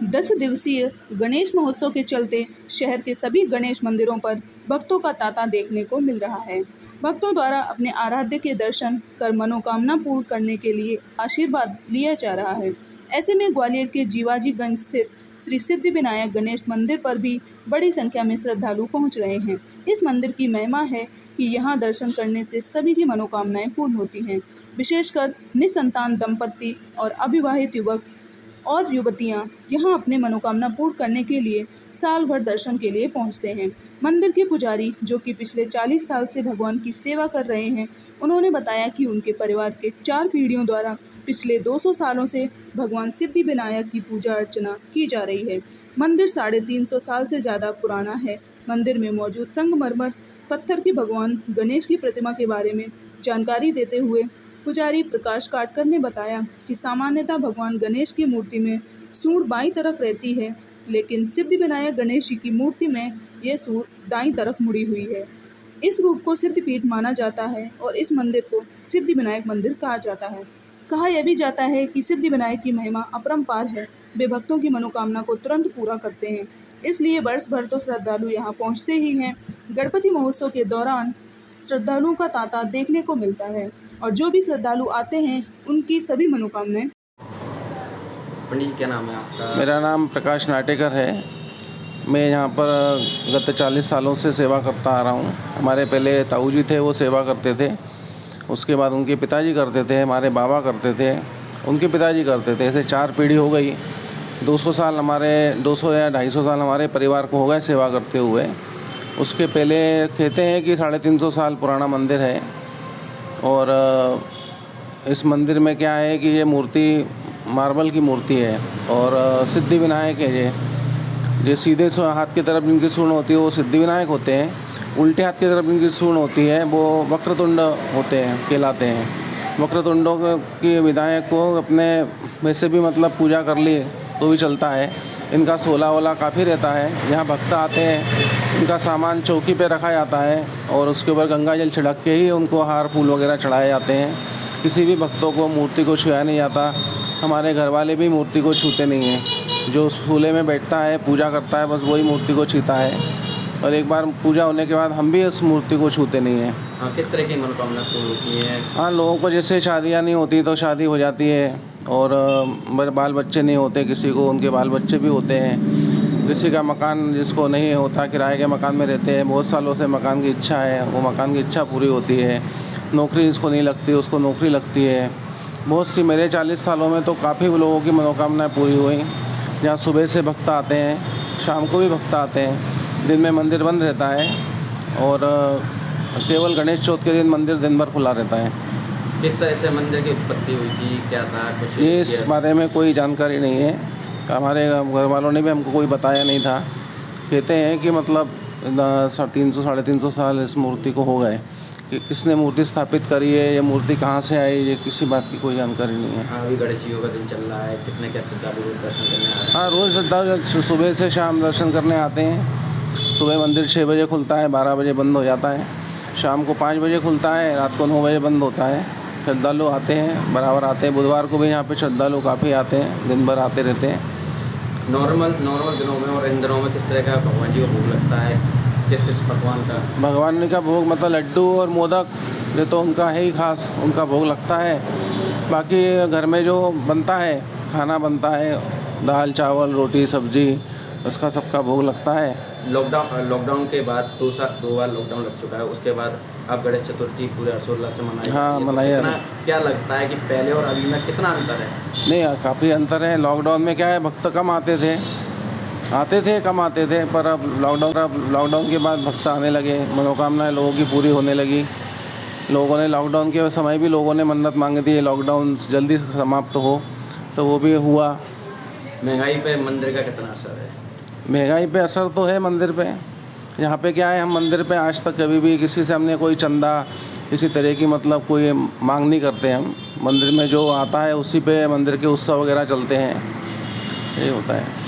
10 दिवसीय गणेश महोत्सव के चलते शहर के सभी गणेश मंदिरों पर भक्तों का तांता देखने को मिल रहा है। भक्तों द्वारा अपने आराध्य के दर्शन कर मनोकामना पूर्ण करने के लिए आशीर्वाद लिया जा रहा है। ऐसे में ग्वालियर के जीवाजीगंज स्थित श्री सिद्धिविनायक गणेश मंदिर पर भी बड़ी संख्या में श्रद्धालु पहुंच रहे हैं। इस मंदिर की महिमा है कि यहाँ दर्शन करने से सभी की मनोकामनाएं पूर्ण होती हैं। विशेषकर निसंतान दंपत्ति और अविवाहित युवक और युवतियां यहां अपने मनोकामना पूर्ण करने के लिए साल भर दर्शन के लिए पहुंचते हैं। मंदिर के पुजारी, जो कि पिछले 40 साल से भगवान की सेवा कर रहे हैं, उन्होंने बताया कि उनके परिवार के 4 पीढ़ियों द्वारा पिछले 200 सालों से भगवान सिद्धिविनायक की पूजा अर्चना की जा रही है। मंदिर 350 साल से ज़्यादा पुराना है। मंदिर में मौजूद संगमरमर पत्थर की भगवान गणेश की प्रतिमा के बारे में जानकारी देते हुए पुजारी प्रकाश काटकर ने बताया कि सामान्यतः भगवान गणेश की मूर्ति में सूंड बाईं तरफ रहती है, लेकिन सिद्धिविनायक गणेश जी की मूर्ति में यह सूंड दाईं तरफ मुड़ी हुई है। इस रूप को सिद्धिपीठ माना जाता है और इस मंदिर को सिद्धिविनायक मंदिर कहा जाता है। कहा यह भी जाता है कि सिद्धिविनायक की महिमा अपरंपार है। वे भक्तों की मनोकामना को तुरंत पूरा करते हैं, इसलिए वर्ष भर तो श्रद्धालु यहाँ पहुँचते ही हैं। गणपति महोत्सव के दौरान श्रद्धालुओं का तांता देखने को मिलता है और जो भी श्रद्धालु आते हैं उनकी सभी मनोकामनाएं। पंडित जी, क्या नाम है आपका? मेरा नाम प्रकाश नाटेकर है। मैं यहाँ पर गत 40 सालों से सेवा करता आ रहा हूँ। हमारे पहले ताऊ जी थे, वो सेवा करते थे। उसके बाद उनके पिताजी करते थे, हमारे बाबा करते थे, उनके पिताजी करते थे। ऐसे 4 पीढ़ी हो गई। 200 साल हमारे 200 या 250 साल हमारे परिवार को हो गए सेवा करते हुए। उसके पहले कहते हैं कि 350 साल पुराना मंदिर है। और इस मंदिर में क्या है कि ये मूर्ति मार्बल की मूर्ति है और सिद्धिविनायक है। ये सीधे हाथ की तरफ जिनकी सूंड होती है वो सिद्धिविनायक होते हैं, उल्टे हाथ की तरफ जिनकी सूंड होती है वो वक्रतुंड होते हैं, कहलाते हैं। वक्रतुंडों की विधायक को अपने वैसे भी मतलब पूजा कर ली तो भी चलता है। इनका सोला वोला काफ़ी रहता है। यहाँ भक्त आते हैं, उनका सामान चौकी पे रखा जाता है और उसके ऊपर गंगा जल छिड़क के ही उनको हार फूल वगैरह चढ़ाए जाते हैं। किसी भी भक्तों को मूर्ति को छुआ नहीं जाता। हमारे घर वाले भी मूर्ति को छूते नहीं हैं। जो उस फूले में बैठता है पूजा करता है बस वही मूर्ति को छूता है और एक बार पूजा होने के बाद हम भी उस मूर्ति को छूते नहीं हैं। हाँ, किस तरह की मनोकामना पूर्ण होती है? हाँ, लोगों को जैसे शादियाँ नहीं होती तो शादी हो जाती है और बाल बच्चे नहीं होते किसी को, उनके बाल बच्चे भी होते हैं। किसी का मकान जिसको नहीं होता, किराए के मकान में रहते हैं, बहुत सालों से मकान की इच्छा है, वो मकान की इच्छा पूरी होती है। नौकरी जिसको नहीं लगती उसको नौकरी लगती है। बहुत सी मेरे 40 सालों में तो काफ़ी लोगों की मनोकामनाएं पूरी हुई। जहाँ सुबह से भक्त आते हैं, शाम को भी भक्त आते हैं। दिन में मंदिर बंद रहता है और केवल गणेश चौथ के दिन मंदिर दिन भर खुला रहता है। किस तरह से मंदिर की उत्पत्ति हुई थी, क्या था कुछ? ये इस बारे में कोई जानकारी नहीं है। हमारे घर वालों ने भी हमको कोई बताया नहीं था। कहते हैं कि मतलब 300-350 साल इस मूर्ति को हो गए। कि किसने मूर्ति स्थापित करी है, ये मूर्ति कहाँ से आई, ये किसी बात की कोई जानकारी नहीं है। हाँ, अभी गणेश जी का दिन चल रहा है, कितने क्या श्रद्धालु दर्शन करने आ रहे हैं? हाँ, रोज़ श्रद्धालु सुबह से शाम दर्शन करने आते हैं। सुबह मंदिर 6 बजे खुलता है, 12 बजे बंद हो जाता है। शाम को 5 बजे खुलता है, रात को 9 बजे बंद होता है। श्रद्धालु आते हैं, बराबर आते हैं। बुधवार को भी यहाँ पे श्रद्धालु काफ़ी आते हैं, दिन भर आते रहते हैं। नॉर्मल दिनों में और इन दिनों में किस तरह का भगवान जी को भोग लगता है? किस भगवान का? भगवान का भोग मतलब लड्डू और मोदक, ये तो उनका है ही खास, उनका भोग लगता है। बाकी घर में जो बनता है, खाना बनता है, दाल चावल रोटी सब्जी, उसका सबका भोग लगता है। लॉकडाउन के बाद 2 बार लॉकडाउन लग चुका है, उसके बाद अब गणेश चतुर्थी पूरे हर्षोल्लास से मनाई। हाँ, मनाई। क्या लगता है कि पहले और अभी में कितना अंतर है? नहीं, काफ़ी अंतर है। लॉकडाउन में क्या है, भक्त कम आते थे, कम आते थे, पर अब लॉकडाउन के बाद भक्त आने लगे, मनोकामनाएं लोगों की पूरी होने लगी। लोगों ने लॉकडाउन के समय भी लोगों ने मन्नत मांगी थी लॉकडाउन जल्दी समाप्त हो, तो वो भी हुआ। महंगाई पे मंदिर का कितना असर है? महंगाई पे असर तो है मंदिर पे। यहाँ पे क्या है, हम मंदिर पे आज तक कभी भी किसी से हमने कोई चंदा किसी तरह की मतलब कोई मांग नहीं करते। हम मंदिर में जो आता है उसी पे मंदिर के उत्सव वगैरह चलते हैं, यही होता है।